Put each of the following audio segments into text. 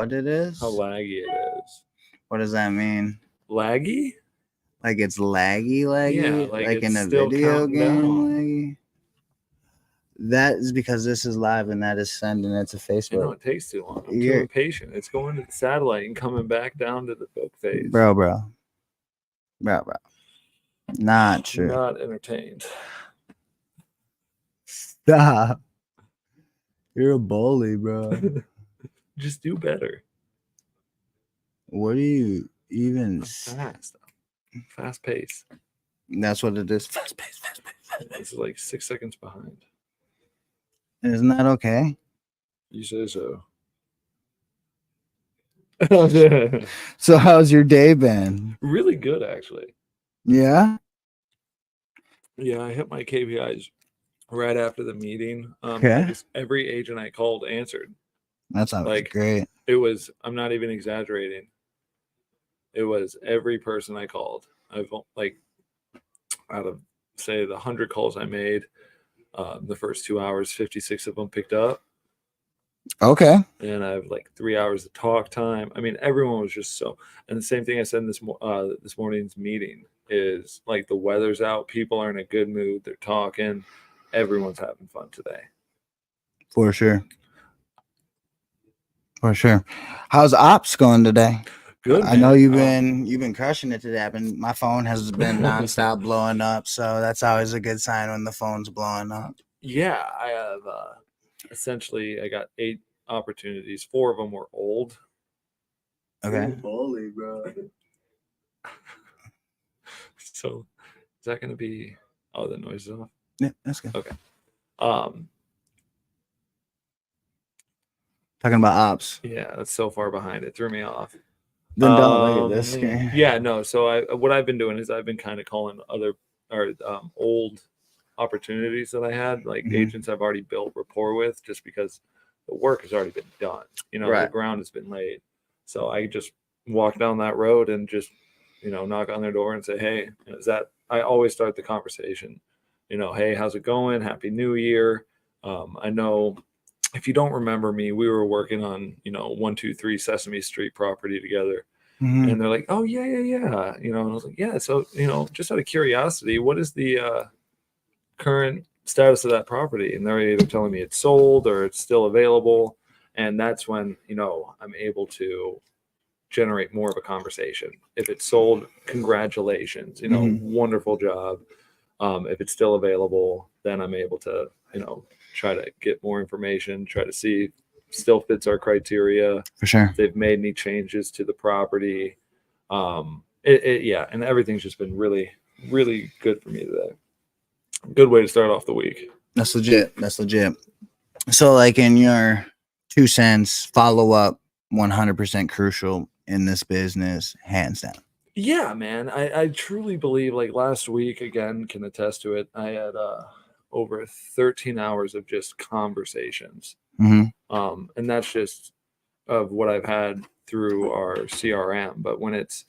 what it is? How laggy it is. What does that mean? Laggy? Like it's laggy? Yeah, like in it's a still video counting game down. laggy? That is because this is live and that is sending it to I know Facebook. it takes too long. I'm too You're- impatient. It's going to the satellite and coming back down to the book phase. Bro. Not true. Not entertained. Stop. You're a bully, bro. Just do better. What do you even? Fast pace. That's what it is. Fast pace. It's like 6 seconds behind. Isn't that okay? You say so. So how's your day been? Really good, actually. Yeah. Yeah, I hit my KPIs right after the meeting. Okay. Every agent I called answered. That sounds great. It was, I'm not even exaggerating. It was every person I called. I've out of say the 100 calls I made, the first 2 hours, 56 of them picked up. Okay. And I have like 3 hours of talk time. I mean, everyone was just so. And the same thing I said in this morning's meeting is like the weather's out. People are in a good mood. They're talking. Everyone's having fun today. For sure. How's ops going today? Good. I know you've been crushing it today. My phone has been nonstop blowing up, so that's always a good sign when the phone's blowing up. Yeah, I have essentially I got 8 opportunities. 4 of them were old. Okay. Holy bro. So is that going to be? Oh, the noise is off. Yeah, that's good. Okay. Talking about ops. Yeah, that's so far behind. It threw me off. Then don't look at this screen. Yeah, no. So what I've been doing is I've been kind of calling other old opportunities that I had, like agents I've already built rapport with, just because the work has already been done. The ground has been laid. So I just walk down that road and just knock on their door and say, hey, is that? I always start the conversation. Hey, how's it going? Happy New Year. I know. If you don't remember me, we were working on, 123 Sesame Street property together. And they're like, oh, yeah. And I was like, yeah. So, just out of curiosity, what is the current status of that property? And they're either telling me it's sold or it's still available. And that's when, I'm able to generate more of a conversation. If it's sold, congratulations, wonderful job. If it's still available, then I'm able to, try to get more information, try to see if it still fits our criteria. For sure. If they've made any changes to the property. And everything's just been really, really good for me today. Good way to start off the week. That's legit. So like in your 2 cents, follow up 100% crucial in this business, hands down. Yeah, man. I truly believe, like last week, again, can attest to it. I had over 13 hours of just conversations. And that's just of what I've had through our CRM. But when it's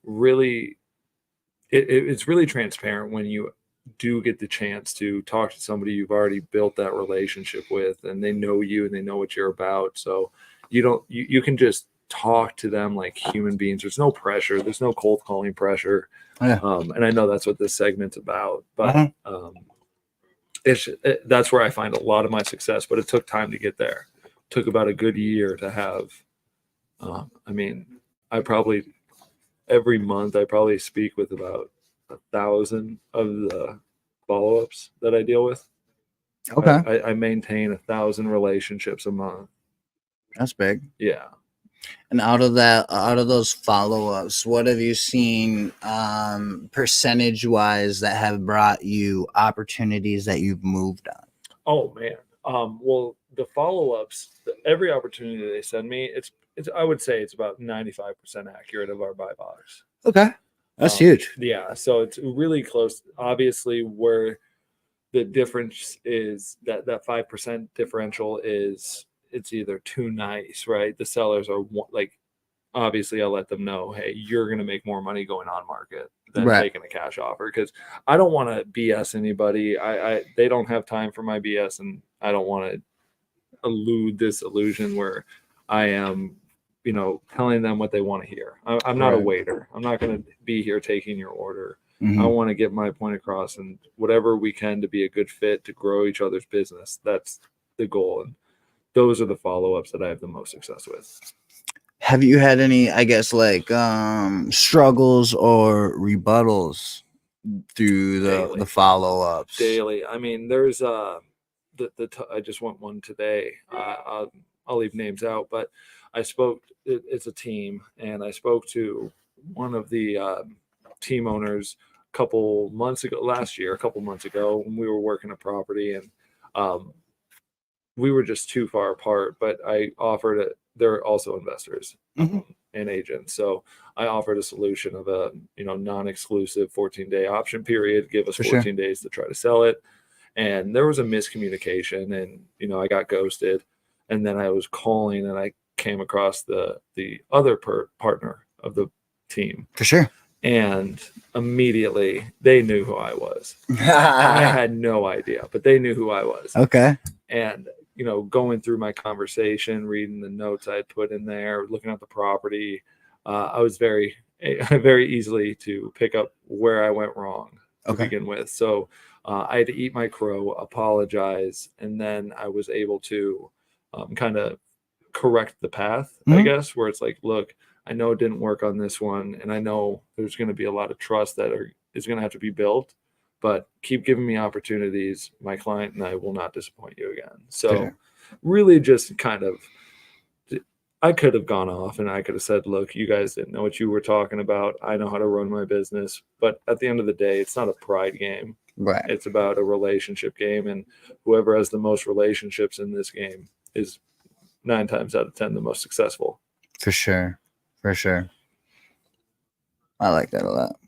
really, it's really transparent when you do get the chance to talk to somebody you've already built that relationship with, and they know you and they know what you're about. So you can just talk to them like human beings. There's no pressure. There's no cold calling pressure. Yeah. And I know that's what this segment's about, but that's where I find a lot of my success, but it took time to get there. It took about a good year to have, I probably every month I probably speak with about 1,000 of the follow-ups that I deal with. Okay. I maintain 1,000 relationships a month. That's big. Yeah. And out of those follow-ups, what have you seen percentage-wise that have brought you opportunities that you've moved on? Oh man. Well, the follow-ups, every opportunity they send me, it's I would say it's about 95% accurate of our buy box. Okay. That's huge. Yeah. So it's really close. Obviously, where the difference is that 5% differential is it's either too nice, right? The sellers are like, obviously I'll let them know, hey, you're going to make more money going on market than taking a cash offer. Cause I don't want to BS anybody. They don't have time for my BS, and I don't want to elude this illusion where I am, telling them what they want to hear. I'm not a Right. waiter. I'm not going to be here taking your order. I Mhm. want to get my point across, and whatever we can to be a good fit to grow each other's business. That's the goal. And those are the follow-ups that I have the most success with. Have you had any, I guess, like struggles or rebuttals through Daily. the follow-ups? Daily. I mean, there's I just want one today. I'll leave names out, but I spoke. It's a team, and I spoke to one of the team owners a couple months ago, when we were working a property, and we were just too far apart. But I offered it. They're also investors Mhm. and agents, so I offered a solution of a non-exclusive 14-day option period. Give us For 14 sure. days to try to sell it. And there was a miscommunication, and I got ghosted. And then I was calling, and I came across the other partner of the team, For sure. and immediately they knew who I was. I had no idea, but they knew who I was. Okay. And going through my conversation, reading the notes I put in there, looking at the property, I was very easily to pick up where I went wrong to Okay. begin with. So I had to eat my crow, apologize, and then I was able to kind of correct the path, I Mhm. guess, where it's like, look, I know it didn't work on this one, and I know there's going to be a lot of trust that is going to have to be built, but keep giving me opportunities. My client and I will not disappoint you again. So sure. really just kind of, I could have gone off and I could have said, look, you guys didn't know what you were talking about. I know how to run my business. But at the end of the day, it's not a pride game. Right. It's about a relationship game. And whoever has the most relationships in this game is 9 times out of 10 the most successful. For sure. For sure. I like that a lot.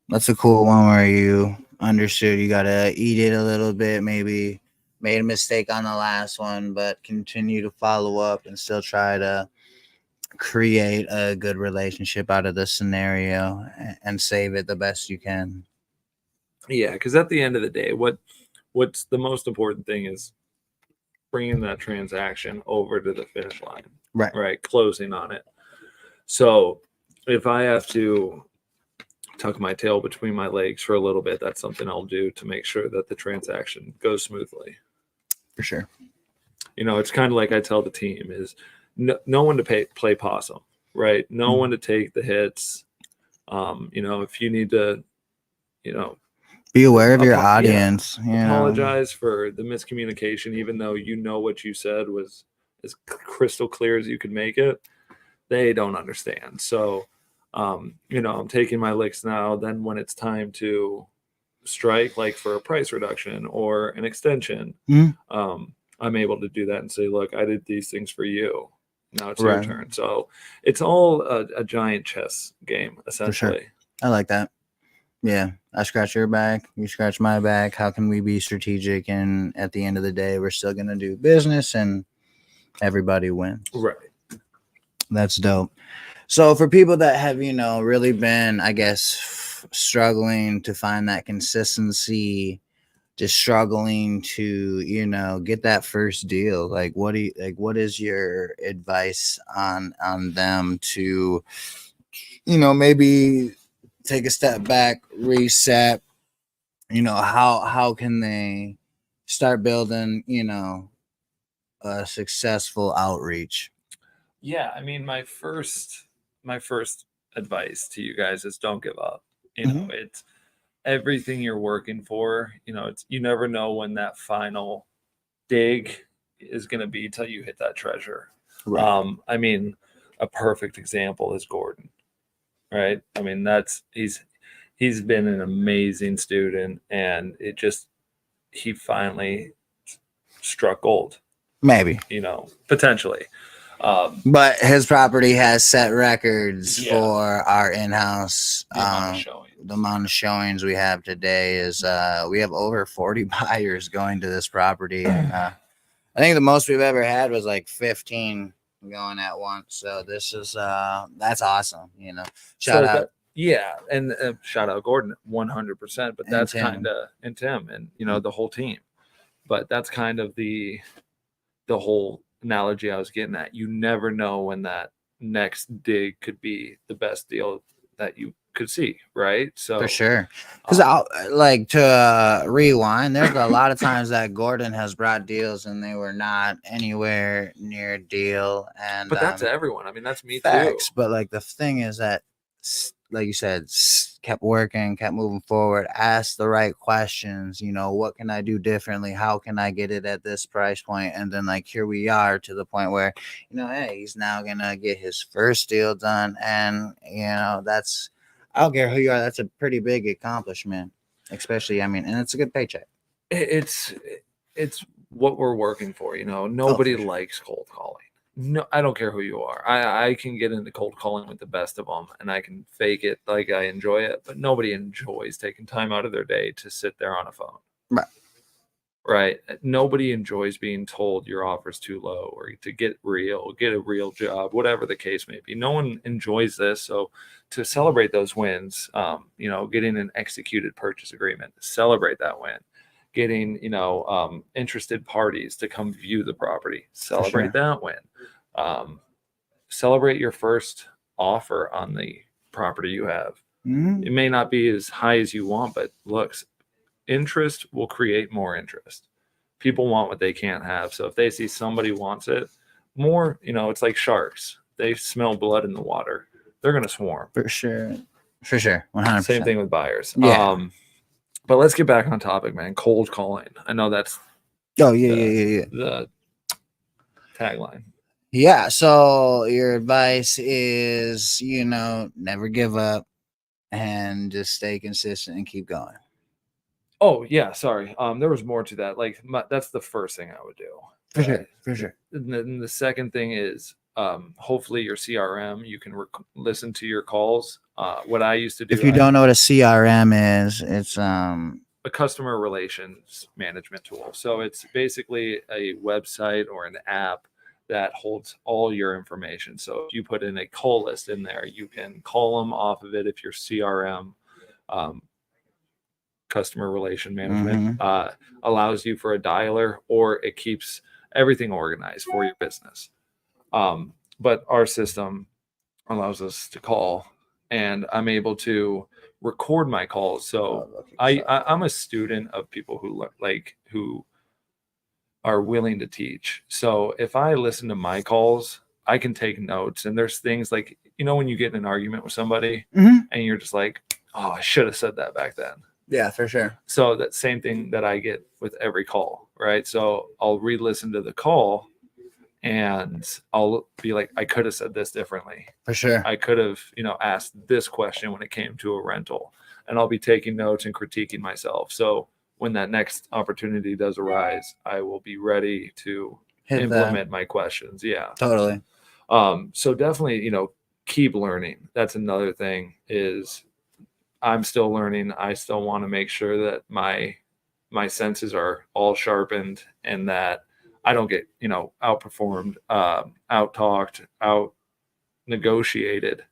That's a cool one where you understood you gotta eat it a little bit, maybe made a mistake on the last one, but continue to follow up and still try to create a good relationship out of the scenario and save it the best you can. Yeah, because at the end of the day, what's the most important thing is bringing that transaction over to the finish line, Right. right? Closing on it. So if I have to tuck my tail between my legs for a little bit, that's something I'll do to make sure that the transaction goes smoothly. For sure. It's kind of like I tell the team is no one to play possum, right? No Mhm. one to take the hits. If you need to, Be aware of your yeah, audience. apologize for the miscommunication, even though what you said was as crystal clear as you could make it. They don't understand. So, I'm taking my licks now. Then when it's time to strike, like for a price reduction or an extension, Mhm. I'm able to do that and say, look, I did these things for you. Now it's your Right. turn. So it's all a giant chess game, essentially. I like that. Yeah. I scratch your back, you scratch my back. How can we be strategic? And at the end of the day, we're still going to do business and everybody wins. Right. That's dope. So for people that have, really been, I guess, struggling to find that consistency, just struggling to, get that first deal, like what is your advice on them to, maybe take a step back, reset, how can they start building, a successful outreach? Yeah, I mean, my first advice to you guys is don't give up. Mhm. It's everything you're working for. You never know when that final dig is going to be till you hit that treasure. Right. I mean, a perfect example is Gordon, right? I mean, he's been an amazing student, and he finally struck gold, Maybe. potentially. But his property has set records Yeah. for our in-house. The amount of showing. The amount of showings we have today is we have over 40 buyers going to this property, and I think the most we've ever had was like 15 going at once. So this is that's awesome. Shout out. Yeah, and shout out Gordon, 100%. But And that's Tim. kind of and Tim, and the whole team. But that's kind of the whole analogy I was getting at. You never know when that next dig could be the best deal that you could see, right? So For sure. Because um, I'll like to rewind, there's a lot of times that Gordon has brought deals and they were not anywhere near a deal. And but that's everyone. I mean, that's me too. facts. But like the thing is that, like you said, kept working, kept moving forward, asked the right questions. You know, what can I do differently? How can I get it at this price point? And then like here we are to the point where, you know, hey, he's now gonna get his first deal done, and you know that's. I don't care who you are. That's a pretty big accomplishment, especially. I mean, and it's a good paycheck. It's what we're working for. You know, nobody sure. likes cold calling. No, I don't care who you are. I can get into cold calling with the best of them, and I can fake it like I enjoy it. But nobody enjoys taking time out of their day to sit there on a phone. Right. Right. Nobody enjoys being told your offer's too low or to get a real job, whatever the case may be. No one enjoys this. So to celebrate those wins, you know, getting an executed purchase agreement, celebrate that win, getting, you know, interested parties to come view the property, celebrate that win, celebrate your first offer on the property you have. Mhm. It may not be as high as you want, but looks, interest will create more interest. People want what they can't have. So if they see somebody wants it more, you know, it's like sharks. They smell blood in the water. They're going to swarm. For sure. For sure. 100%. Same thing with buyers. Yeah. But let's get back on topic, man. Cold calling. I know that's Oh, yeah. the tagline. Yeah. So your advice is, you know, never give up and just stay consistent and keep going. Oh, yeah. Sorry. There was more to that. Like that's the first thing I would do. For sure. For sure. And then the second thing is hopefully your CRM, you can listen to your calls. What I used to do. If you don't know what a CRM is, it's a customer relations management tool. So it's basically a website or an app that holds all your information. So if you put in a call list in there, you can call them off of it if your CRM, customer relation management, allows you for a dialer, or it keeps everything organized for your business. But our system allows us to call, and I'm able to record my calls. So I'm a student of people who are willing to teach. So if I listen to my calls, I can take notes. And there's things like, you know, when you get in an argument with somebody and you're just like, oh, I should have said that back then. Yeah, for sure. So that same thing that I get with every call, right? So I'll re-listen to the call and I'll be like, I could have said this differently. For sure. I could have, you know, asked this question when it came to a rental, and I'll be taking notes and critiquing myself. So when that next opportunity does arise, I will be ready to implement my questions. Yeah, totally. So definitely, you know, keep learning. That's another thing is I'm still learning. I still want to make sure that my senses are all sharpened and that I don't get, you know, outperformed, out talked, out negotiated.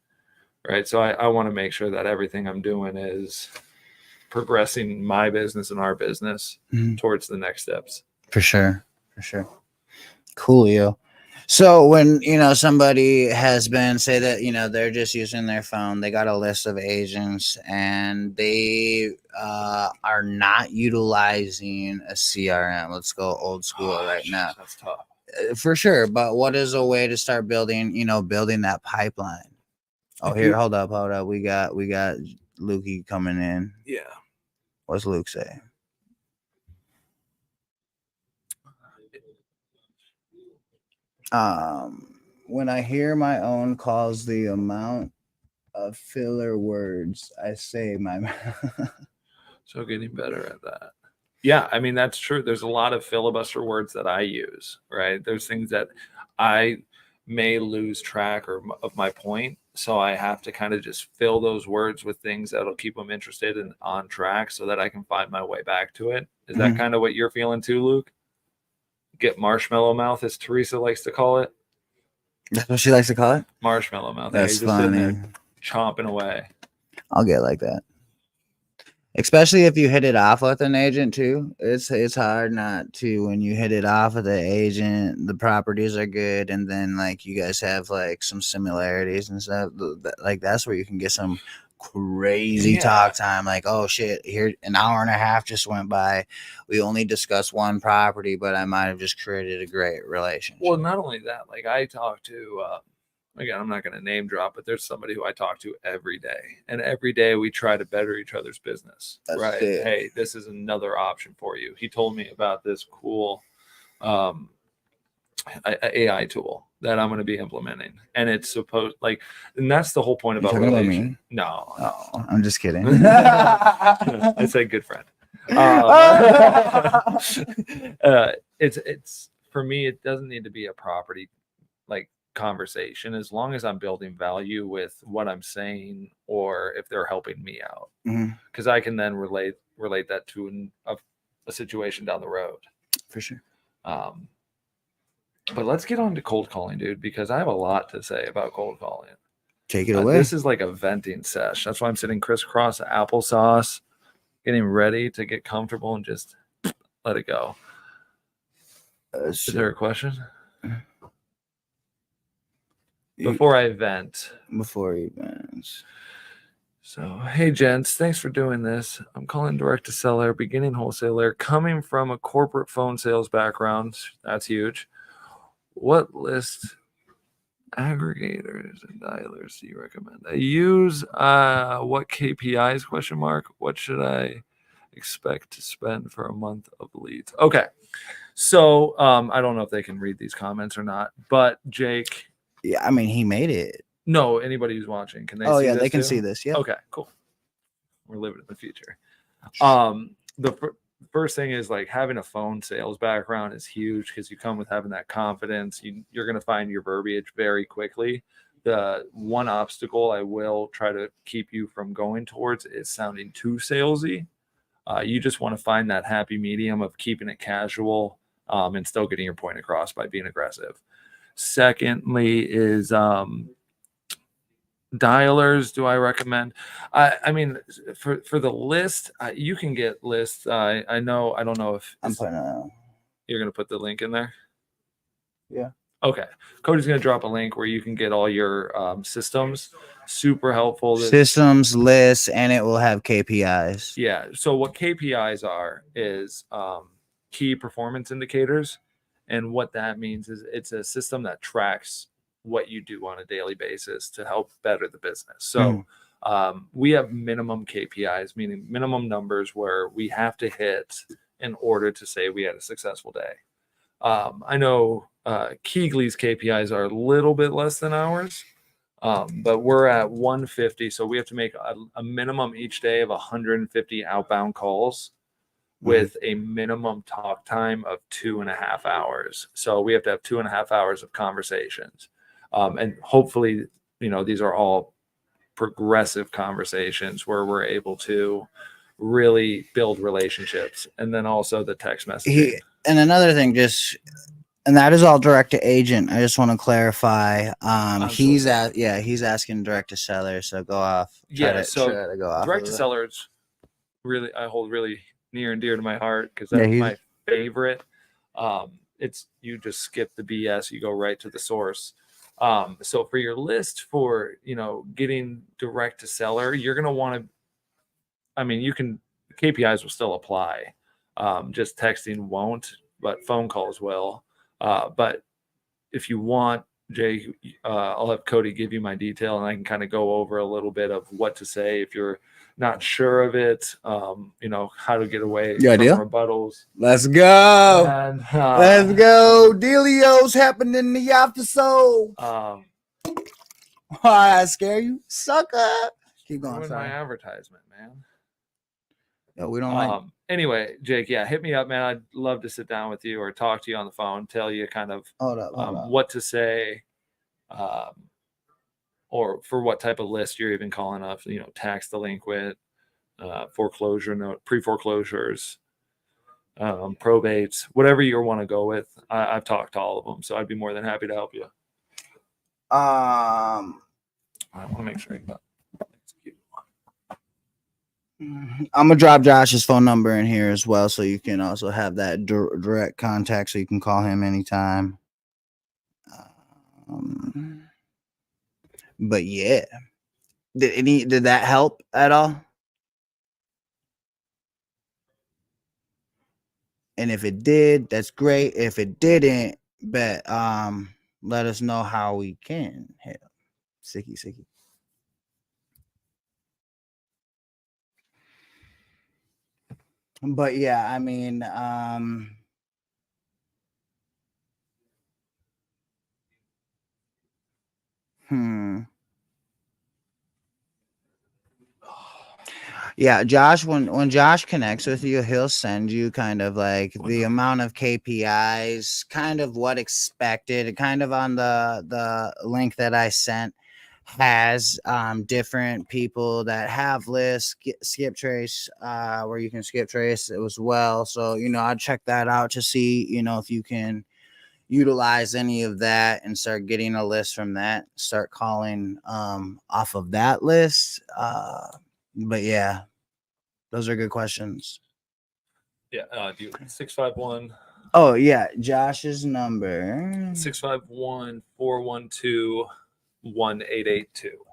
Right. So I want to make sure that everything I'm doing is progressing my business and our business towards the next steps. For sure. For sure. Coolio. So when, you know, somebody has been, say that, you know, they're just using their phone, they got a list of agents and they are not utilizing a CRM. Let's go old school right now. That's tough. For sure. But what is a way to start building, you know, building that pipeline? Oh, here, hold up. We got Lukey coming in. Yeah. What's Luke say? When I hear my own calls, the amount of filler words I say my So getting better at that. Yeah, I mean, that's true. There's a lot of filibuster words that I use, right? There's things that I may lose track of my point. So I have to kind of just fill those words with things that'll keep them interested and on track so that I can find my way back to it. Is that kind of what you're feeling too, Luke? Get marshmallow mouth, as Teresa likes to call it. That's what she likes to call it? Marshmallow mouth. That's funny. Chomping away. I'll get like that. Especially if you hit it off with an agent too. It's hard not to when you hit it off with the agent. The properties are good, and then like you guys have like some similarities and stuff. Like that's where you can get some crazy Yeah. talk time. Like, oh shit, here an hour and a half just went by. We only discussed one property, but I might have just created a great relationship. Well, not only that, like I talk to, again, I'm not going to name drop, but there's somebody who I talk to every day, and every day we try to better each other's business. That's right? it. Hey, this is another option for you. He told me about this cool AI tool that I'm going to be implementing, and it's supposed like, and that's the whole point You about talking about relation. me? No, Oh, I'm just kidding. I said good friend. It's for me. It doesn't need to be a property like conversation as long as I'm building value with what I'm saying, or if they're helping me out, because I can then relate that to a situation down the road. For sure. But let's get on to cold calling, dude, because I have a lot to say about cold calling. Take it away. This is like a venting sesh. That's why I'm sitting crisscross applesauce, getting ready to get comfortable and just let it go. Is there a question? Before I vent. Before he vents. So, hey, gents, thanks for doing this. I'm calling direct to seller, beginning wholesaler, coming from a corporate phone sales background. That's huge. What list aggregators and dialers do you recommend? I use what KPIs, question mark. What should I expect to spend for a month of leads? Okay. So I don't know if they can read these comments or not, but Jake. Yeah, I mean, he made it. No, anybody who's watching, can they Oh see yeah, this they can too? see this. Yeah. Okay, cool. We're living in the future. The first thing is like having a phone sales background is huge because you come with having that confidence. You're going to find your verbiage very quickly. The one obstacle I will try to keep you from going towards is sounding too salesy. You just want to find that happy medium of keeping it casual and still getting your point across by being aggressive. Secondly is dialers. Do I recommend? I mean, for the list, you can get lists. I know. I don't know if I'm putting you're going to put the link in there. Yeah. Okay. Cody's going to drop a link where you can get all your systems. Super helpful. Systems, lists, and it will have KPIs. Yeah. So what KPIs are is key performance indicators. And what that means is it's a system that tracks what you do on a daily basis to help better the business. So we have minimum KPIs, meaning minimum numbers where we have to hit in order to say we had a successful day. I know Keegley's KPIs are a little bit less than ours, but we're at 150. So we have to make a minimum each day of 150 outbound calls with a minimum talk time of 2.5 hours. So we have to have 2.5 hours of conversations. And hopefully, these are all progressive conversations where we're able to really build relationships. And then also the text messaging. And another thing, and that is all direct to agent. I just want to clarify. He's asking direct to seller. So go off. Try to go off. Direct to sellers, really, I hold really near and dear to my heart because that's my favorite. It's you just skip the BS, you go right to the source. So for your list for getting direct to seller, you're gonna want to. I mean, KPIs will still apply. Just texting won't, but phone calls will. But if you want, Jay, I'll have Cody give you my detail, and I can kind of go over a little bit of what to say if you're not sure of it. How to get away from rebuttals. Let's go. And, let's go. Dealio's happening in the episode. Why I scare you, sucker? Keep going. My advertisement, man. No, we don't like. Anyway, Jake, hit me up, man. I'd love to sit down with you or talk to you on the phone, tell you kind of what to say, or for what type of list you're even calling up. Tax delinquent, foreclosure note, pre-foreclosures, probates, whatever you want to go with. I've talked to all of them, so I'd be more than happy to help you. I want to make sure I got. I'm gonna drop Josh's phone number in here as well, so you can also have that direct contact, so you can call him anytime. But yeah, did that help at all? And if it did, that's great. If it didn't, but let us know how we can help. Sicky. But yeah, I mean, Yeah, Josh, when Josh connects with you, he'll send you kind of like the amount of KPIs, kind of what expected, kind of on the link that I sent has different people that have lists, skip trace, where you can skip trace as well. So, I'd check that out to see, if you can utilize any of that and start getting a list from that, start calling off of that list. But yeah, those are good questions. Yeah, 651. Oh yeah, Josh's number 651-412-1882.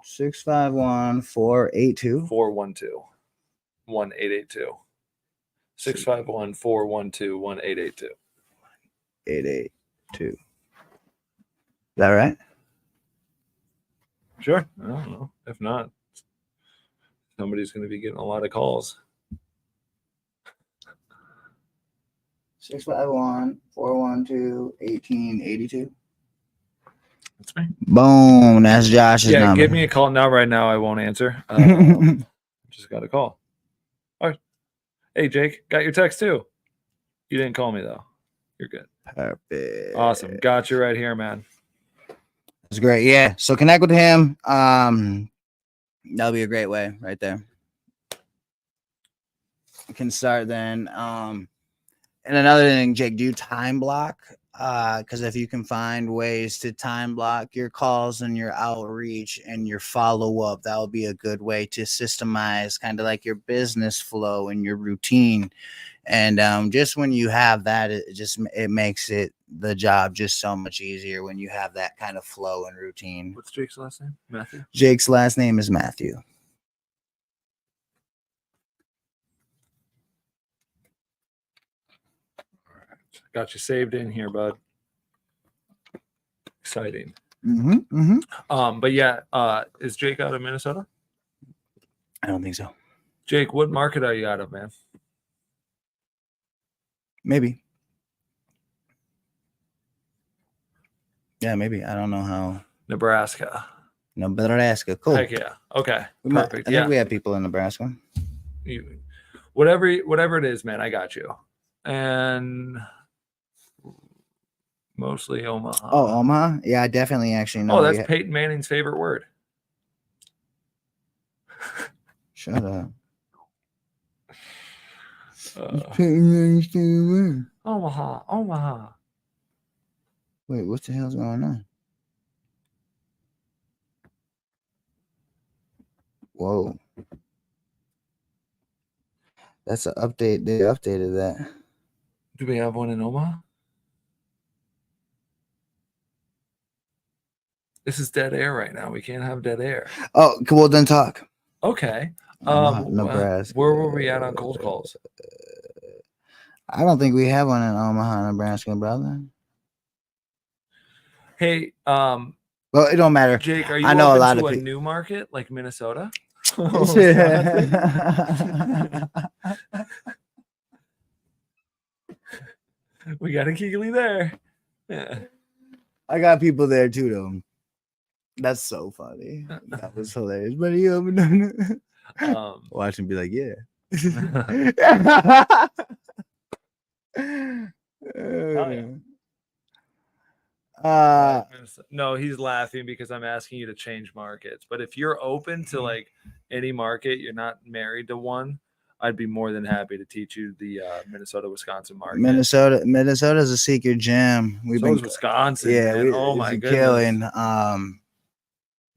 651-482 412-1882. 651-412-1882. 882. Is that right? Sure. I don't know. If not, somebody's going to be getting a lot of calls. 651-412-1882. That's me. Boom. That's Josh's number. Give me a call now. Right now, I won't answer. Just got a call. All right. Hey, Jake, got your text too. You didn't call me though. You're good. Perfect. Awesome. Got you right here, man. That's great. Yeah. So connect with him. That'll be a great way right there. You can start then. And another thing, Jake, do time block. Because if you can find ways to time block your calls and your outreach and your follow-up, that would be a good way to systemize kind of like your business flow and your routine. And just when you have that, it makes the job just so much easier when you have that kind of flow and routine. What's Jake's last name? Matthew? Jake's last name is Matthew. Got you saved in here, bud. Exciting. But yeah, is Jake out of Minnesota? I don't think so. Jake, what market are you out of, man? Maybe. Yeah, maybe. I don't know how. Nebraska. Nebraska. Cool. Heck yeah. Okay. Perfect. I think we have people in Nebraska. Whatever it is, man, I got you. And mostly Omaha. Oh, Omaha? Yeah, I definitely actually know. Oh, that's Peyton Manning's favorite word. Shut up. Omaha. Wait, what the hell's going on? Whoa. That's an update. They updated that. Do we have one in Omaha? This is dead air right now. We can't have dead air. Oh, well then talk. Okay. Nebraska. Where were we at on cold calls? I don't think we have one in Omaha, Nebraska, brother. Hey, well, it don't matter. Jake, are you I know a lot to of a new market like Minnesota? We got a Keighley there. Yeah. I got people there too, though. That's so funny. That was hilarious. But watch him be like, yeah. No, he's laughing because I'm asking you to change markets. But if you're open to like any market, you're not married to one, I'd be more than happy to teach you the Minnesota, Wisconsin market. Minnesota's a secret gem. Wisconsin. Yeah, oh my goodness. Killing.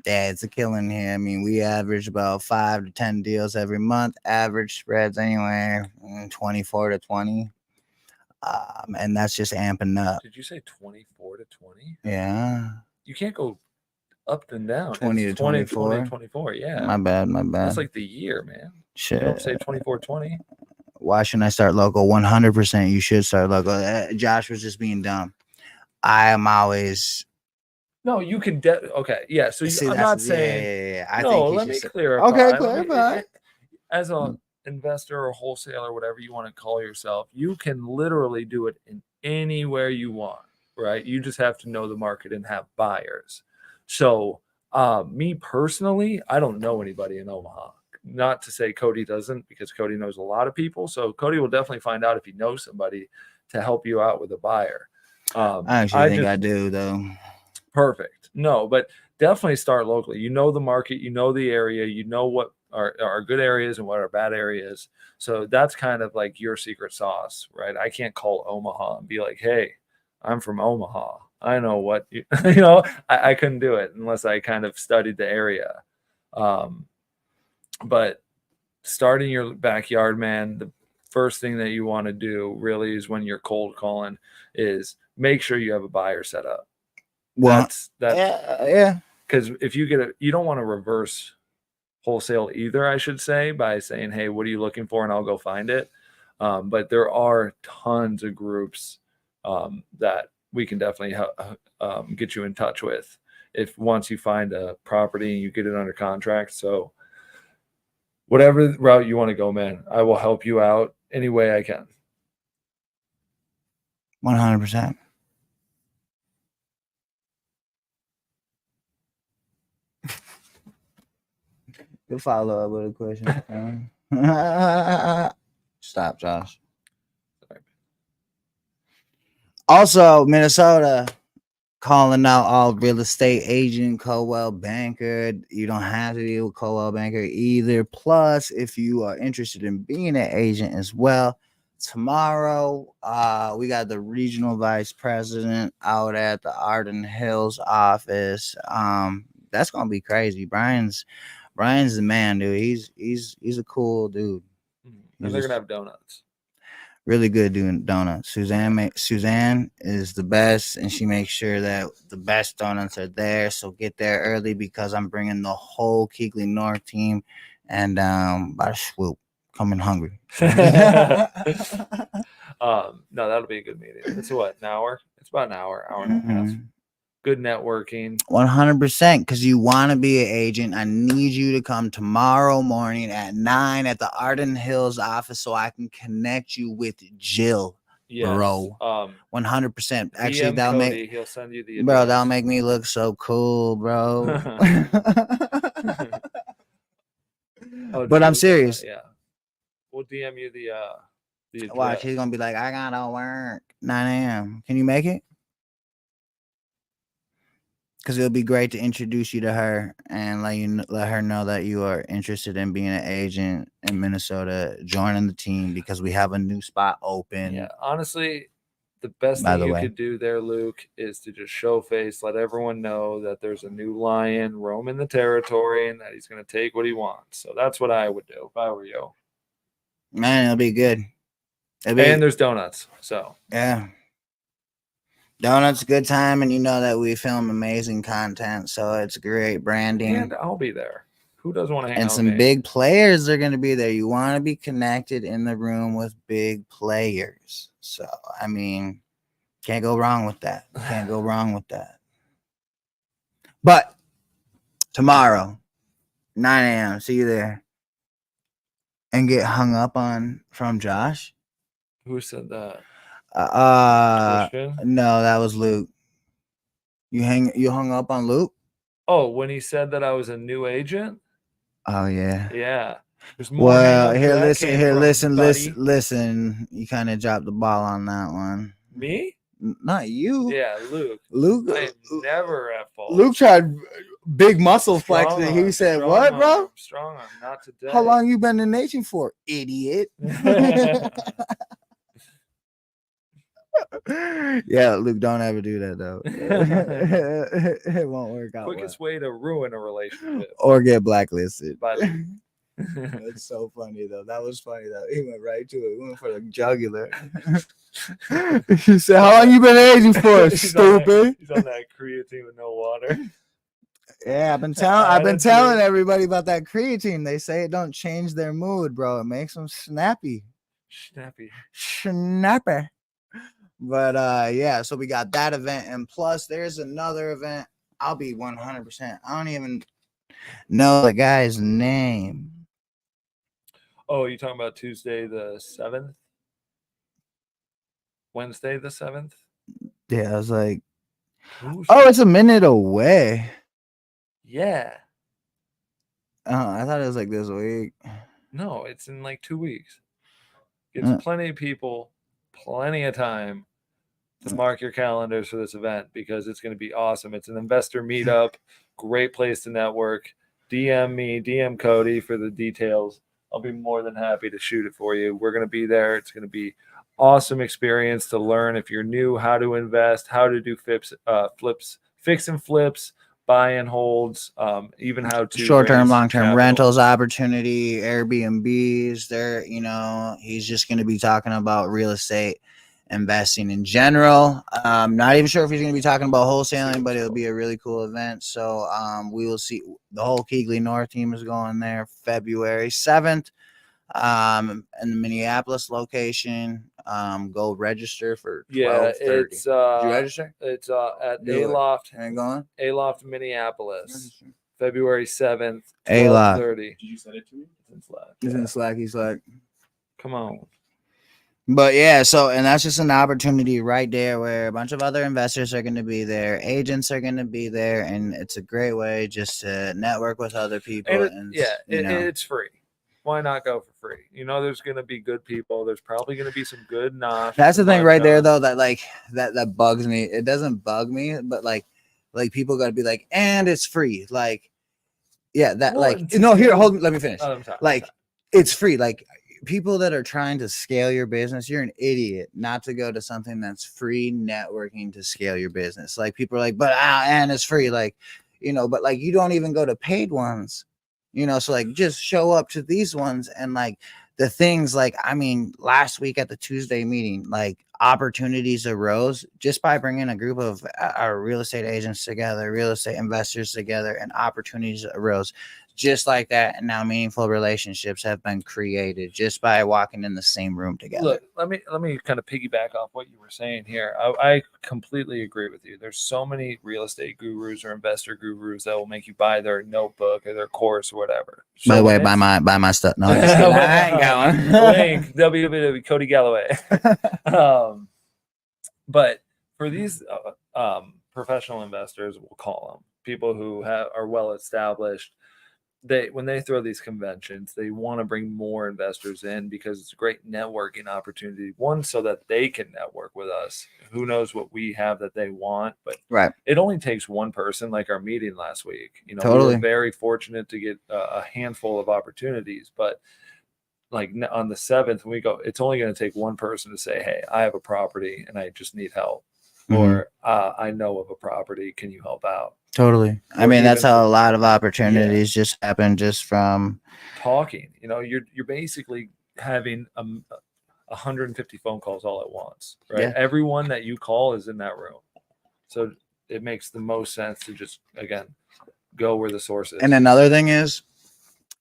Yeah, it's a killing here. I mean, we average about 5 to 10 deals every month. Average spreads anywhere 24 to 20. And that's just amping up. Did you say 24 to 20? Yeah. You can't go up and down. 20 It's to 20, 24. 20, 24. Yeah. My bad. That's like the year, man. Shit. You don't say 24, 20. Why shouldn't I start local? 100% you should start local. Josh was just being dumb. I am always. No, you can. Okay. Yeah. So See, I'm not saying. Yeah. I No, think let me should clarify. Okay, clarify. As a investor or wholesaler, whatever you want to call yourself, you can literally do it in anywhere you want, right? You just have to know the market and have buyers. So, me personally, I don't know anybody in Omaha. Not to say Cody doesn't, because Cody knows a lot of people. So Cody will definitely find out if he knows somebody to help you out with a buyer. I actually think I do, though. Perfect. No, but definitely start locally. You know the market, you know the area, you know what are good areas and what are bad areas. So that's kind of like your secret sauce, right? I can't call Omaha and be like, hey, I'm from Omaha. I know what you, I couldn't do it unless I kind of studied the area. But starting your backyard, man, the first thing that you want to do really is when you're cold calling is make sure you have a buyer set up. Well, yeah. Because if you you don't want to reverse wholesale either, I should say, by saying, hey, what are you looking for? And I'll go find it. But there are tons of groups that we can definitely get you in touch with if once you find a property and you get it under contract. So whatever route you want to go, man, I will help you out any way I can. 100%. You'll follow up with a question. Stop, Josh. Sorry. Also, Minnesota calling out all real estate agent, Coldwell Banker. You don't have to be with Coldwell Banker either. Plus, if you are interested in being an agent as well, tomorrow we got the regional vice president out at the Arden Hills office. That's gonna be crazy. Brian's the man, dude. He's a cool dude. And they're gonna have donuts. Really good doing donuts. Suzanne is the best, and she makes sure that the best donuts are there. So get there early because I'm bringing the whole Keighley North team, and by the swoop, coming hungry. No, that'll be a good meeting. It's what, an hour? It's about an hour and a half. Good networking. 100%, because you want to be an agent. I need you to come tomorrow morning at 9 at the Arden Hills office so I can connect you with Jill. Yes. Bro. 100%. Actually, he'll send you the address. Bro, that'll make me look so cool, bro. But I'm serious. Yeah. We'll DM you the address. Watch, he's gonna be like, I gotta work 9 a.m. Can you make it? Because it'll be great to introduce you to her and let her know that you are interested in being an agent in Minnesota, joining the team because we have a new spot open. Yeah, honestly, the best thing you could do there, Luke, is to just show face, let everyone know that there's a new lion roaming the territory and that he's going to take what he wants. So that's what I would do if I were you. Man, it'll be good. And there's donuts. So yeah. Donuts, good time, and you know that we film amazing content, so it's great branding. And I'll be there. Who doesn't want to hang out? And some big players are going to be there. You want to be connected in the room with big players. So, I mean, can't go wrong with that. Can't go wrong with that. But tomorrow, 9 a.m., see you there. And get hung up on from Josh. Who said that? No, that was Luke. You hung up on Luke? Oh, when he said that I was a new agent? Oh yeah. Yeah. Well, listen. You kind of dropped the ball on that one. Me? Not you. Yeah, Luke. I am never at fault. Luke tried big muscle flexing. He said, "What, bro? Strong arm, not today." How long you been in nation for, idiot? Yeah, Luke, don't ever do that though. It won't work out. Quickest way to ruin a well. relationship. Or get blacklisted. By Luke. That's so funny though. That was funny though. He went right to it. He went for the jugular. He said, "How long you been aging for, stupid?" He's on that creatine with no water. Yeah, I've been telling everybody about that creatine. They say it don't change their mood, bro. It makes them snappy. Snappy. But yeah, so we got that event, and plus there's another event. I'll be 100%. I don't even know the guy's name. Oh, you talking about Tuesday the 7th? Wednesday the 7th? Yeah, I was like, oh, it's a minute away. Yeah. I thought it was like this week. No, it's in like 2 weeks. Gives plenty of people plenty of time to mark your calendars for this event because it's going to be awesome. It's an investor meetup, great place to network. DM me, DM Cody for the details. I'll be more than happy to shoot it for you. We're going to be there. It's going to be awesome experience to learn if you're new how to invest, how to do flips, fix and flips, buy and holds, even how to short-term, long-term rentals opportunity, Airbnbs. He's just going to be talking about real estate investing in general. Not even sure if he's going to be talking about wholesaling, but it'll be a really cool event. So we will see. The whole Keighley North team is going there February 7th. In the Minneapolis location. Go register for 12:30. It's Did you register? It's at Aloft. Hang on. Aloft Minneapolis, February 7th, Aloft. 12:30. Did you send it to me? It's in Slack. It's in Slack. He's like, come on. But yeah, and that's just an opportunity right there where a bunch of other investors are going to be there, agents are going to be there, and it's a great way just to network with other people. It's free. Why not go for free? There's going to be good people. There's probably going to be some good knowledge. That's the thing right there, though, that bugs me. It doesn't bug me, but like people got to be like, and it's free. Like, yeah, that let me finish. It's free. Like, people that are trying to scale your business, you're an idiot not to go to something that's free networking to scale your business. Like, people are like, but and it's free. Like, but like, you don't even go to paid ones. So like just show up to these ones and like the things like, I mean, last week at the Tuesday meeting, like opportunities arose just by bringing a group of our real estate agents together, real estate investors together, and opportunities arose just like that. And now meaningful relationships have been created just by walking in the same room together. Look, let me kind of piggyback off what you were saying here. I completely agree with you. There's so many real estate gurus or investor gurus that will make you buy their notebook or their course or whatever. So by the way, buy my stuff. No, I ain't got one. Link www. Cody Galloway. But for these professional investors, we'll call them people who are well established. When they throw these conventions, they want to bring more investors in because it's a great networking opportunity. One, so that they can network with us. Who knows what we have that they want, but right. It only takes one person, like our meeting last week. Totally. We were very fortunate to get a handful of opportunities, but like on the 7th, when we go, it's only going to take one person to say, "Hey, I have a property and I just need help," or "I know of a property. Can you help out?" Totally. I mean, that's how a lot of opportunities just happen just from talking. You're basically having 150 phone calls all at once, right? Yeah. Everyone that you call is in that room. So it makes the most sense to just, again, go where the source is. And another thing is,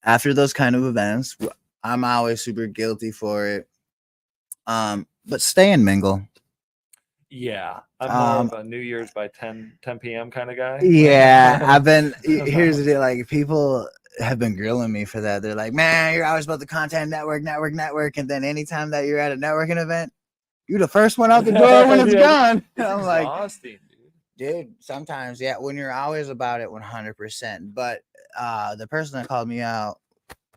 after those kind of events, I'm always super guilty for it. But stay and mingle. Yeah, I'm more of a New Year's by 10 p.m. kind of guy. Yeah, here's the deal. Like, people have been grilling me for that. They're like, man, you're always about the content network. And then anytime that you're at a networking event, you're the first one out the door when it's gone. I'm like, exhausting, dude, sometimes, yeah, when you're always about it 100%. But the person that called me out,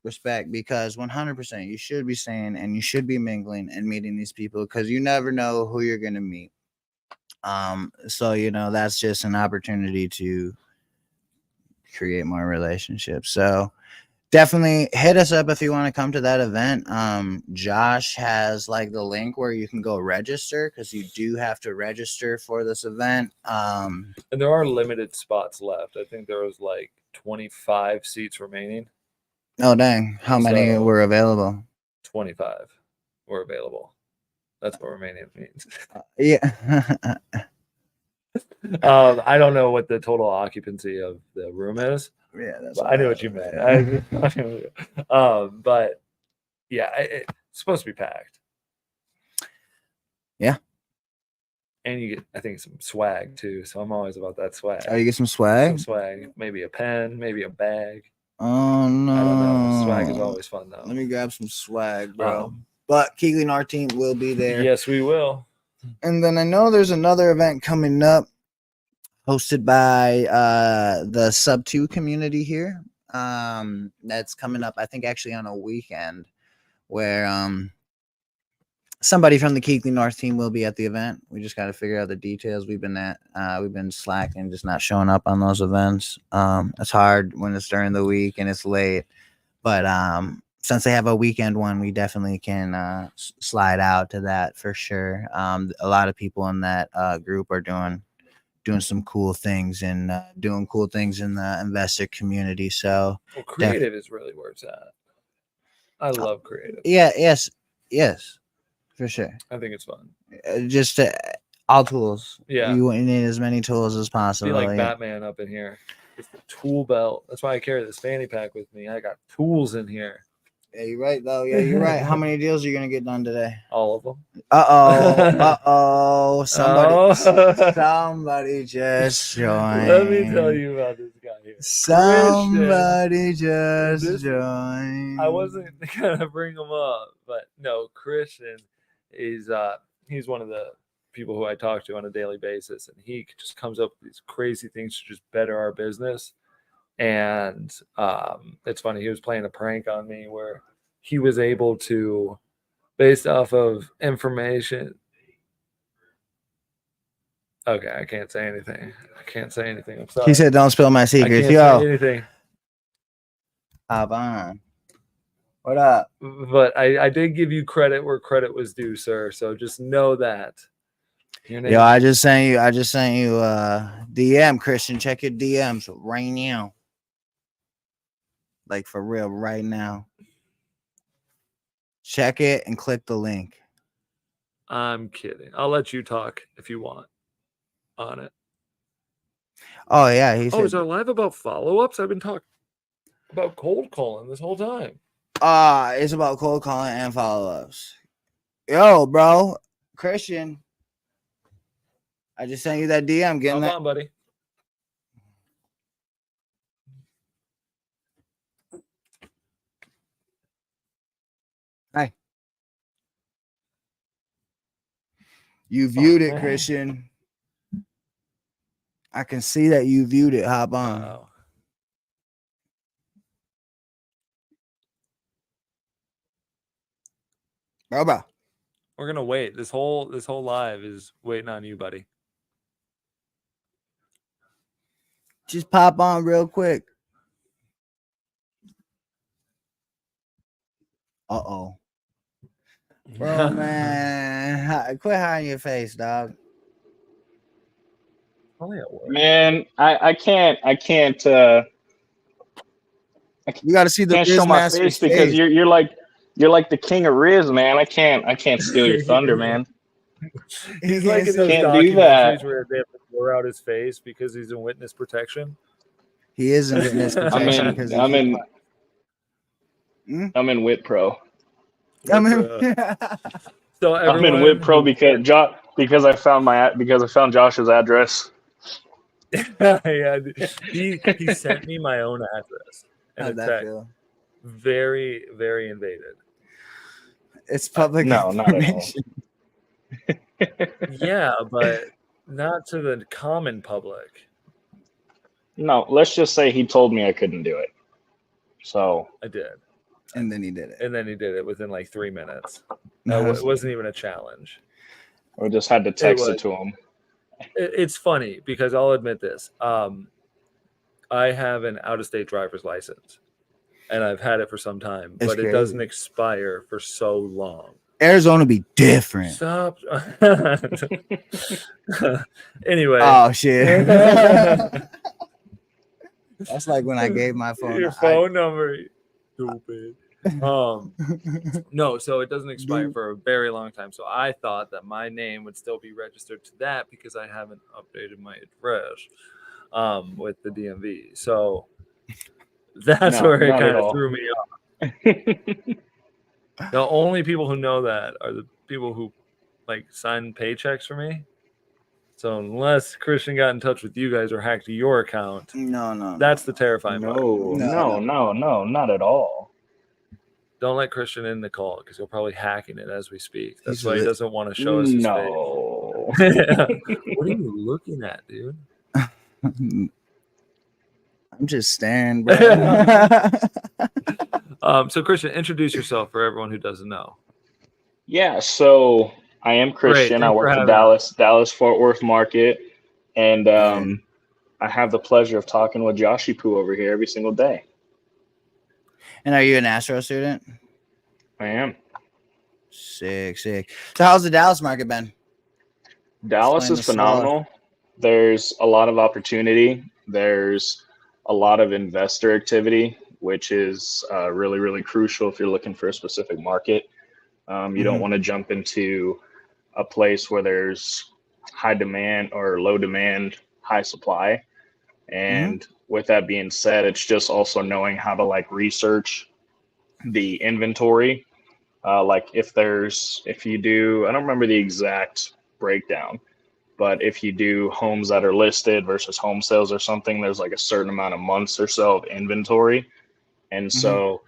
respect, because 100% you should be saying and you should be mingling and meeting these people because you never know who you're going to meet. So, that's just an opportunity to create more relationships. So definitely hit us up if you want to come to that event. Josh has like the link where you can go register, because you do have to register for this event. And there are limited spots left. I think there was like 25 seats remaining. Oh dang, how many So- were available? 25 were available. That's what remaining means. Yeah. I don't know what the total occupancy of the room is. Yeah, that's But I knew what you meant. But yeah, it's supposed to be packed. Yeah. And you get, I think, some swag too. So I'm always about that swag. Oh, you get some swag? Some swag, maybe a pen, maybe a bag. Oh no. I don't know. Swag is always fun though. Let me grab some swag, bro. But Keegley and our team will be there. Yes, we will. And then I know there's another event coming up hosted by the Sub 2 community here. That's coming up, I think, actually on a weekend, where somebody from the Keighley North team will be at the event. We just got to figure out the details. We've been slacking, just not showing up on those events. It's hard when it's during the week and it's late, but since they have a weekend one, we definitely can slide out to that for sure. A lot of people in that group are doing some cool things and doing cool things in the investor community. So creative is really where it's at. I love creative. Yeah, yes, for sure. I think it's fun. Just all tools. Yeah, you need as many tools as possible. Be like Batman up in here. It's the tool belt. That's why I carry this fanny pack with me. I got tools in here. Yeah, you're right though. Yeah, you're right. How many deals are you gonna get done today? All of them. Somebody just joined. Let me tell you about this guy here. Somebody just joined. I wasn't gonna bring him up, but no, Christian is he's one of the people who I talk to on a daily basis, and he just comes up with these crazy things to just better our business. And it's funny, he was playing a prank on me where he was able to, based off of information. Okay, I can't say anything. I'm sorry. He said, "Don't spill my secrets." I can't say anything. Hop on. What up? But I did give you credit where credit was due, sir. So just know that. Yo, I just sent you DM, Christian. Check your DMs right now. Like for real, right now. Check it and click the link. I'm kidding. I'll let you talk if you want on it. Oh yeah, he said. Is our live about follow-ups? I've been talking about cold calling this whole time. It's about cold calling and follow-ups. Yo, bro, Christian, I just sent you that DM. Getting that, on, buddy. Hi. You viewed it, Christian. I can see that you viewed it. Hop on. Wow. Bro. We're gonna wait. This whole live is waiting on you, buddy. Just pop on real quick. Bro, man, quit hiding your face, dog. Man, I can't. You got to see the can't show my face because you're like the king of Riz, man. I can't steal your thunder, man. He's like in those can't do that. where they have to blur out his face because he's in witness protection. He is in witness protection. I'm in Wit Pro. So I'm in Wit Pro because I found Josh's address. Yeah, he sent me my own address. And How'd that feel? Very, very invaded. It's public information. Not at all. Yeah, but not to the common public. No, let's just say he told me I couldn't do it. So I did. And then he did it. Within like 3 minutes. No, it wasn't even a challenge. I just had to text it to him. It's funny because I'll admit this. I have an out-of-state driver's license. and I've had it for some time, It's but it crazy. doesn't expire for so long. Arizona be different. Stop. Anyway. Oh shit. That's like when I gave my phone. Your phone number. Stupid. No, so it doesn't expire for a very long time. So I thought that my name would still be registered to that because I haven't updated my address with the DMV. So that's where it not kind at of all. threw me off. The only people who know that are the people who like sign paychecks for me. So unless Christian got in touch with you guys or hacked your account, No. that's the terrifying part. No, not at all. Don't let Christian in the call because he'll probably hacking it as we speak. That's He's why he lit. doesn't want to show us his No. face. What are you looking at, dude? I'm just staring, bro. So Christian, introduce yourself for everyone who doesn't know. Yeah, so I am Christian. I thanks for work for having Dallas Fort Worth market, and I have the pleasure of talking with Joshy Poo over here every single day. And are you an Astro student? I am. Sick. So how's the Dallas market been? Dallas is phenomenal. There's a lot of opportunity. There's a lot of investor activity, which is really, really crucial if you're looking for a specific market. You don't want to jump into a place where there's high demand or low demand, high supply. And with that being said, it's just also knowing how to like research the inventory. Like if you do, I don't remember the exact breakdown, but if you do homes that are listed versus home sales or something, there's like a certain amount of months or so of inventory. And so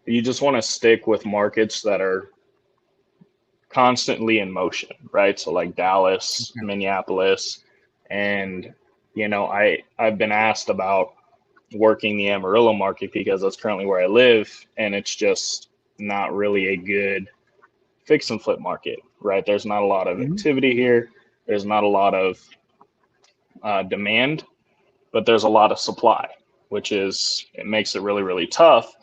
you just want to stick with markets that are constantly in motion, right? So like Dallas, Minneapolis, and I've been asked about working the Amarillo market because that's currently where I live, and it's just not really a good fix and flip market, right? There's not a lot of activity here. There's not a lot of demand, but there's a lot of supply, it makes it really, really tough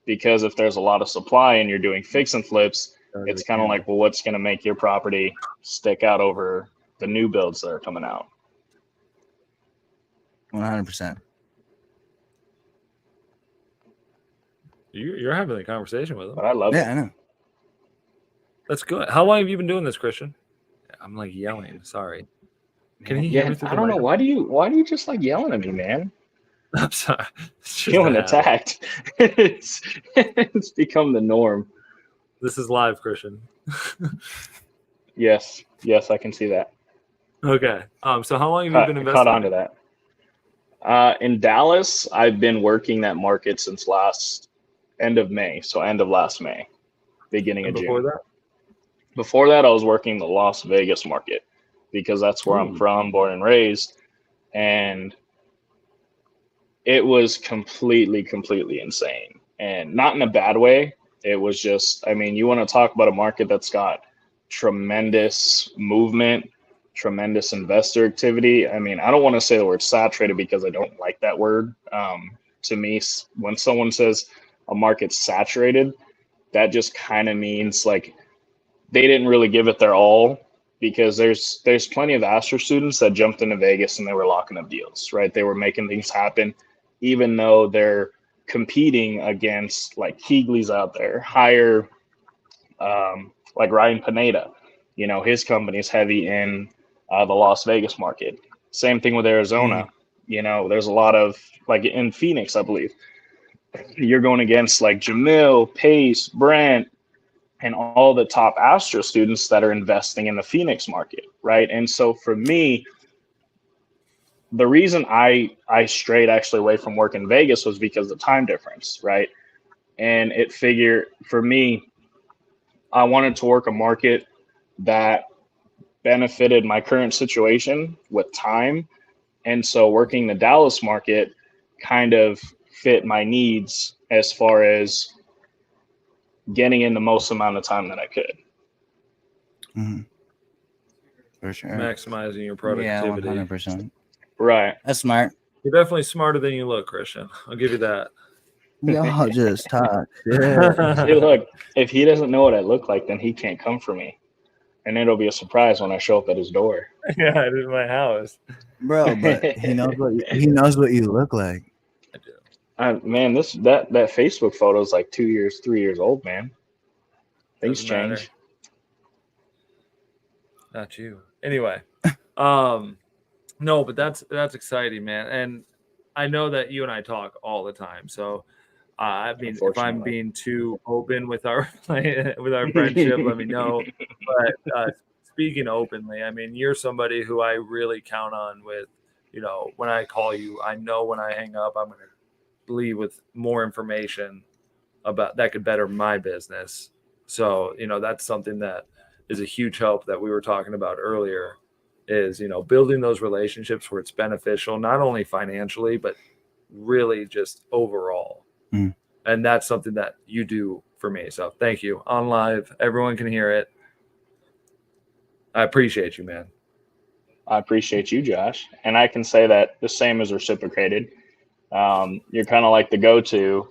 because if there's a lot of supply and you're doing fix and flips, it's kind of like, well, what's going to make your property stick out over the new builds that are coming out? 100%. You're having a conversation with him. But I love it. I know. That's good. How long have you been doing this, Christian? I'm like yelling. Sorry. Can you hear me through I don't know. Why do you just like yelling at me, man? I'm sorry. Feeling attacked. It's become the norm. This is live, Christian. Yes, I can see that. Okay. So how long have you been investing? Caught on to that. In Dallas, I've been working that market since end of May. So end of last May, beginning of June. Before that, I was working the Las Vegas market because that's where I'm from, born and raised. And it was completely insane. And not in a bad way. It was just, you want to talk about a market that's got tremendous movement, tremendous investor activity. I don't want to say the word saturated because I don't like that word. To me, when someone says a market's saturated, that just kind of means like they didn't really give it their all, because there's plenty of Astro students that jumped into Vegas and they were locking up deals, right? They were making things happen, even though they're competing against like Keegley's out there, higher, like Ryan Pineda, his company is heavy in the Las Vegas market. Same thing with Arizona. There's a lot of, like in Phoenix, I believe, you're going against like Jamil, Pace, Brent, and all the top Astro students that are investing in the Phoenix market, right? And so for me, the reason I strayed actually away from work in Vegas was because of the time difference, right? And for me, I wanted to work a market that benefited my current situation with time. And so working the Dallas market kind of fit my needs as far as getting in the most amount of time that I could. For sure. Maximizing your productivity. Yeah, 100%. Right. That's smart. You're definitely smarter than you look, Christian. I'll give you that. Y'all just talk shit. See, look, if he doesn't know what I look like, then he can't come for me. And it'll be a surprise when I show up at his door. Yeah, it is my house. Bro, but he knows what you look like. I do. Man, that Facebook photo is like 2 years, 3 years old, man. Things Doesn't matter. change. Not you. Anyway, no, but that's exciting, man. And I know that you and I talk all the time. So, I mean, if I'm being too open with our friendship, let me know. But speaking openly, I mean, you're somebody who I really count on with, when I call you, I know when I hang up, I'm going to leave with more information about that could better my business. So, that's something that is a huge help that we were talking about earlier is, building those relationships where it's beneficial, not only financially, but really just overall. Mm. And that's something that you do for me. So thank you. On live, everyone can hear it. I appreciate you, man. I appreciate you, Josh. And I can say that the same is reciprocated. You're kind of like the go-to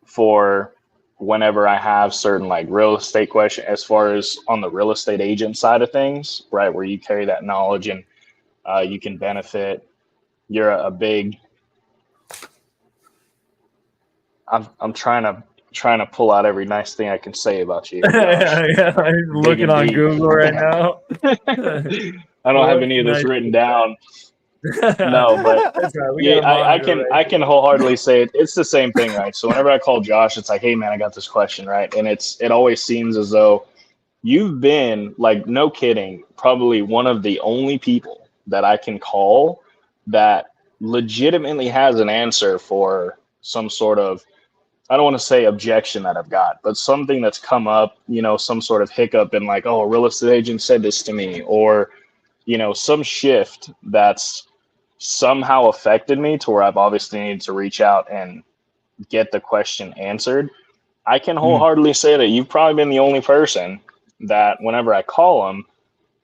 for whenever I have certain like real estate question, as far as on the real estate agent side of things, right? Where you carry that knowledge and you can benefit. You're a big, I'm trying to pull out every nice thing I can say about you. Yeah, I'm looking on Google right now. I don't have any of this written down. No, but right. I can wholeheartedly say it. It's the same thing, right? So whenever I call Josh, it's like, hey man, I got this question, right? And it always seems as though you've been, like, no kidding, probably one of the only people that I can call that legitimately has an answer for some sort of, I don't want to say objection that I've got, but something that's come up, some sort of hiccup in like, oh, a real estate agent said this to me, or, some shift that's somehow affected me to where I've obviously needed to reach out and get the question answered. I can wholeheartedly say that you've probably been the only person that whenever I call them,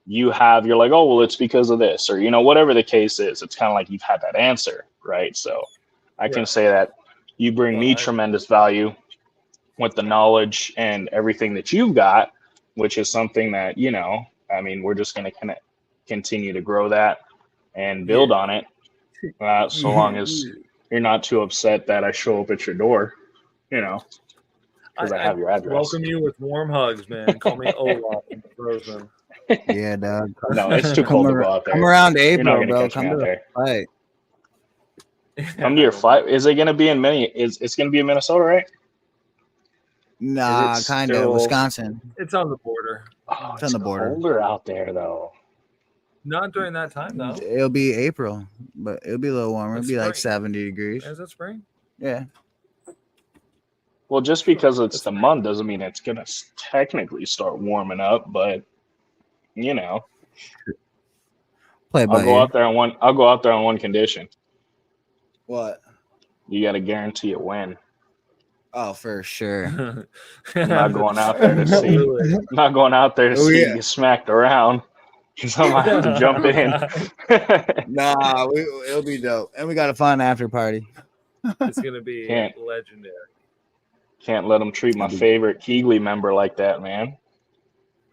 you're like, oh, well, it's because of this, or, whatever the case is, it's kind of like you've had that answer, right? So I can say that you bring me tremendous value with the knowledge and everything that you've got, which is something that, I mean, we're just going to kind of continue to grow that and build on it. So long as you're not too upset that I show up at your door, because I have your address. Welcome you with warm hugs, man. Call me Olaf in Frozen. Yeah, dog. No, it's too cold to go out there. Come around April, bro. Come to the fight. Come to your fight. Is it going to be in it's going to be in Minnesota, right? Nah, kind of. Wisconsin. It's on the border. Oh, it's on the border. Colder out there, though. Not during that time, though. It'll be April, but it'll be a little warmer. It'll be like 70 degrees. Is it spring? Yeah. Well, just because it's the month doesn't mean it's going to technically start warming up, but, I'll go out there on one condition. What? You got to guarantee a win. Oh, for sure. I'm not going out there to see. I'm not going out there to see you get smacked around. Because I might have to jump in. Nah, it'll be dope. And we got a fun after party. It's going to be legendary. Can't let them treat my favorite Keegley member like that, man.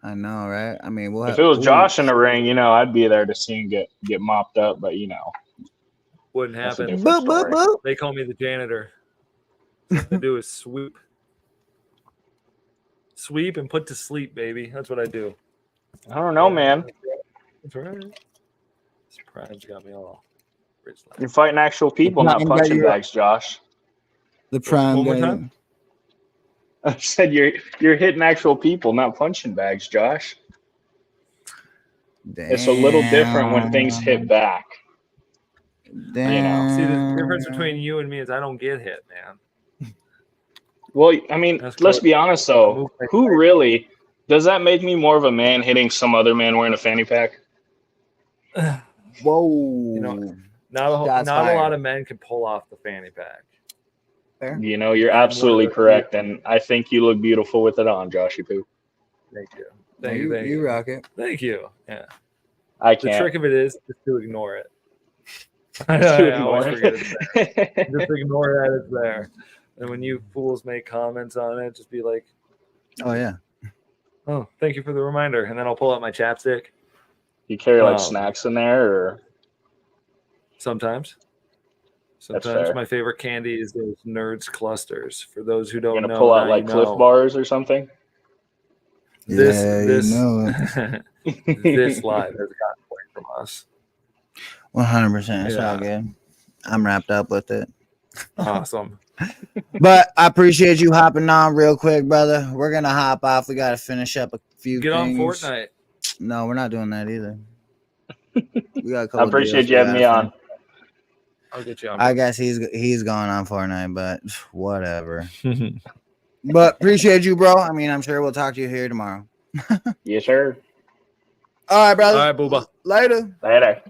I know, right? I mean, if it was Josh in the ring, I'd be there to see him get mopped up, but, Wouldn't happen. Boop, boop, boop. They call me the janitor. What I do is sweep and put to sleep, baby. That's what I do. I don't know, man. That's right. Surprise got me all. You're fighting actual people, not punching bags, Josh. The prime guy. I said you're hitting actual people, not punching bags, Josh. Damn. It's a little different when things hit back. Damn. See, the difference between you and me is I don't get hit, man. Well, I mean, let's be honest, though. Who really does that make me more of a man hitting some other man wearing a fanny pack? Whoa. Not a lot of men can pull off the fanny pack. Fair. You're absolutely correct, and I think you look beautiful with it on, Joshy Poo. Thank you. Thank you. You rock it. Thank you. Yeah. I can't. The trick of it is just to ignore it. I always forget it's there. Just ignore that it's there. And when you fools make comments on it, just be like, Oh yeah. "Oh, thank you for the reminder." And then I'll pull out my chapstick. You carry like snacks in there, or sometimes. That's fair. My favorite candy is those Nerds clusters. For those who don't you're know, gonna pull out like Cliff Bars or something? This you know it. this live has gotten away from us. 100%. It's all good. I'm wrapped up with it. Awesome. But I appreciate you hopping on real quick, brother. We're gonna hop off. We gotta finish up a few Get things. on Fortnite. No, we're not doing that either. We got a couple I appreciate you having me on. I'll get you on. I guess he's going on Fortnite, but whatever. But appreciate you, bro. I mean, I'm sure we'll talk to you here tomorrow. Yes, sir. All right, brother. All right, Booba. Later. Later.